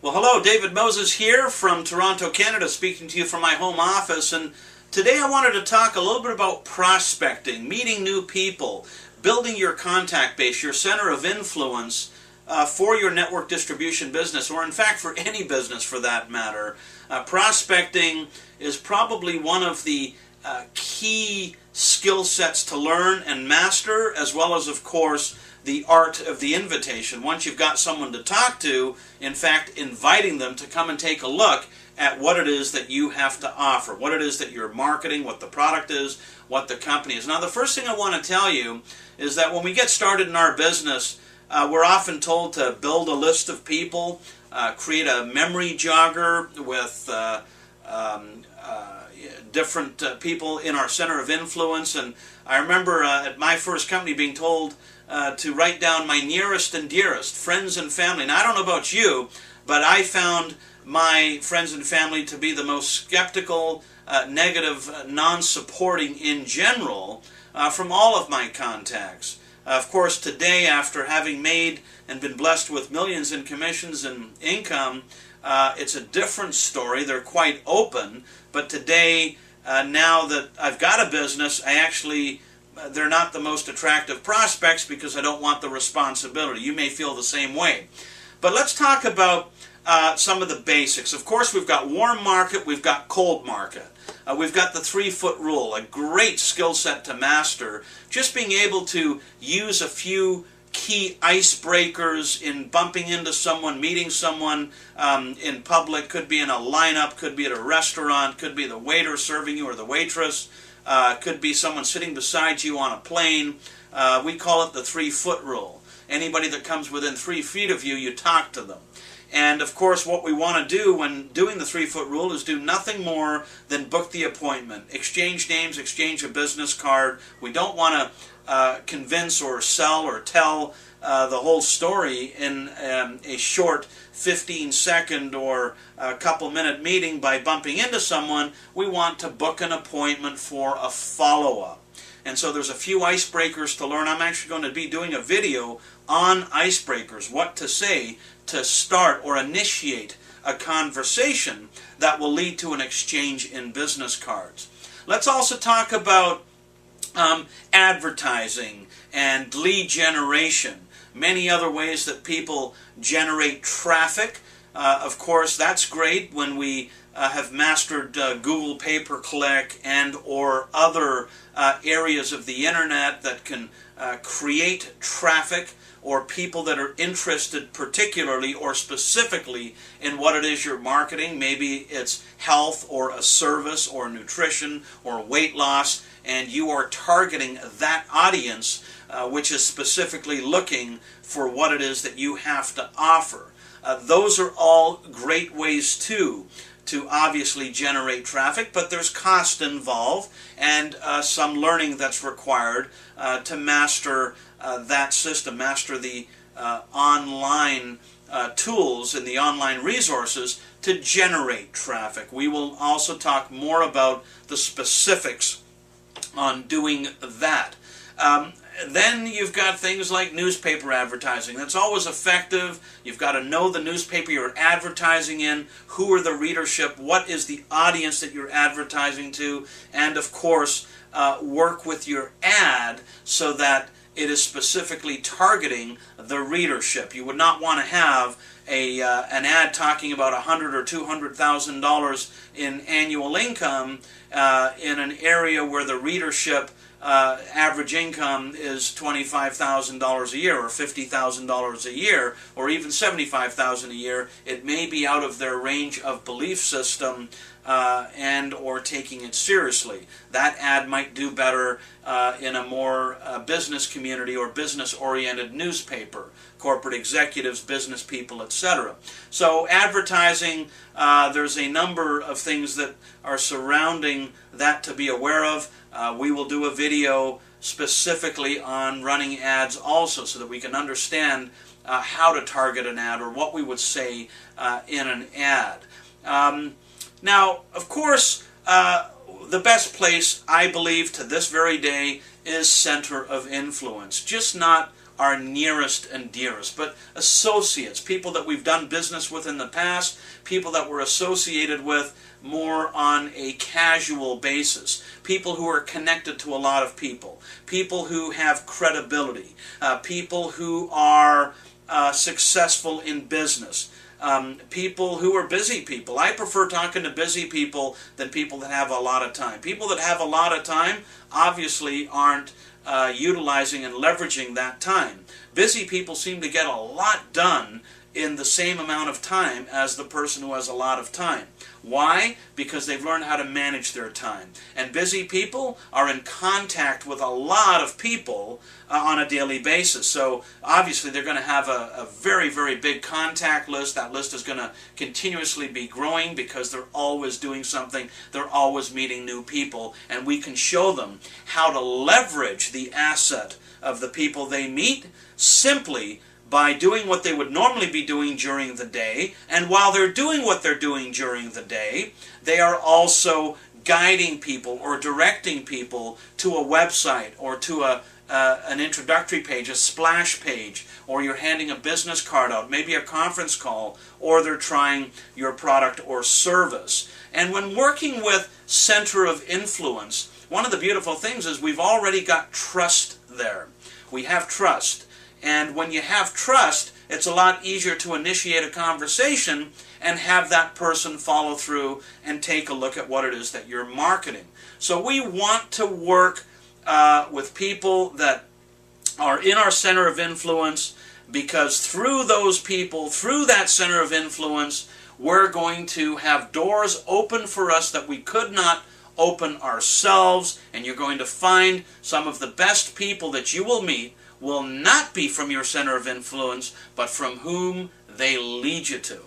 Well, hello, David Moses here from Toronto, Canada, speaking to you from my home office. And today I wanted to talk a little bit about prospecting, meeting new people, building your contact base, your center of influence for your network distribution business, or in fact for any business for that matter. Prospecting is probably one of the key skill sets to learn and master, as well as, of course, the art of the invitation. Once you've got someone to talk to, in fact, inviting them to come and take a look at what it is that you have to offer, what it is that you're marketing, what the product is, what the company is. Now, the first thing I want to tell you is that when we get started in our business, we're often told to build a list of people, create a memory jogger with different people in our center of influence. And I remember at my first company being told to write down my nearest and dearest, friends and family. Now, I don't know about you, but I found my friends and family to be the most skeptical, negative, non-supporting in general from all of my contacts. Of course, today, after having made and been blessed with millions in commissions and income, it's a different story. They're quite open, but today, now that I've got a business, they're not the most attractive prospects because I don't want the responsibility. You may feel the same way. But let's talk about some of the basics. Of course, we've got warm market, we've got cold market. We've got the 3-foot rule, a great skill set to master. Just being able to use a few key icebreakers in bumping into someone, meeting someone in public, could be in a lineup, could be at a restaurant, could be the waiter serving you or the waitress, could be someone sitting beside you on a plane. We call it the 3-foot rule. Anybody that comes within 3 feet of you, you talk to them. And of course, what we want to do when doing the 3-foot rule is do nothing more than book the appointment, exchange names, exchange a business card. We don't want to convince or sell or tell the whole story in a short 15-second or a couple-minute meeting by bumping into someone. We want to book an appointment for a follow-up. And so there's a few icebreakers to learn. I'm actually going to be doing a video on icebreakers, what to say to start or initiate a conversation that will lead to an exchange in business cards. Let's also talk about advertising and lead generation, many other ways that people generate traffic. Of course, that's great when we have mastered Google pay-per-click and or other areas of the internet that can create traffic or people that are interested particularly or specifically in what it is you're marketing. Maybe it's health or a service or nutrition or weight loss, and you are targeting that audience which is specifically looking for what it is that you have to offer. Those are all great ways to obviously generate traffic, but there's cost involved and some learning that's required to master that system, master the online tools and the online resources to generate traffic. We will also talk more about the specifics on doing that. Then you've got things like newspaper advertising. That's always effective. You've got to know the newspaper you're advertising in, who are the readership, what is the audience that you're advertising to, and of course, work with your ad so that it is specifically targeting the readership. You would not want to have an ad talking about $100,000 or $200,000 in annual income in an area where the readership average income is $25,000 a year or $50,000 a year or even $75,000 a year. It may be out of their range of belief system and or taking it seriously. That ad might do better in a more business community or business-oriented newspaper, corporate executives, business people, etc. So advertising, there's a number of things that are surrounding that to be aware of. We will do a video specifically on running ads also so that we can understand how to target an ad or what we would say in an ad. Now, of course, the best place, I believe, to this very day is center of influence. Just not our nearest and dearest, but associates, people that we've done business with in the past, people that we're associated with more on a casual basis, people who are connected to a lot of people, people who have credibility, people who are successful in business, people who are busy people. I prefer talking to busy people than people that have a lot of time. People that have a lot of time obviously aren't utilizing and leveraging that time. Busy people seem to get a lot done in the same amount of time as the person who has a lot of time. Why? Because they've learned how to manage their time. And busy people are in contact with a lot of people on a daily basis. So obviously they're going to have a very, very big contact list. That list is going to continuously be growing because they're always doing something. They're always meeting new people. And we can show them how to leverage the asset of the people they meet simply by doing what they would normally be doing during the day, and while they're doing what they're doing during the day, they are also guiding people or directing people to a website or to an introductory page, a splash page, or you're handing a business card out, maybe a conference call, or they're trying your product or service. And when working with Center of Influence, one of the beautiful things is we've already got trust there. We have trust. And when you have trust, it's a lot easier to initiate a conversation and have that person follow through and take a look at what it is that you're marketing. So we want to work with people that are in our center of influence, because through those people, through that center of influence, we're going to have doors open for us that we could not open ourselves, and you're going to find some of the best people that you will meet will not be from your center of influence, but from whom they lead you to.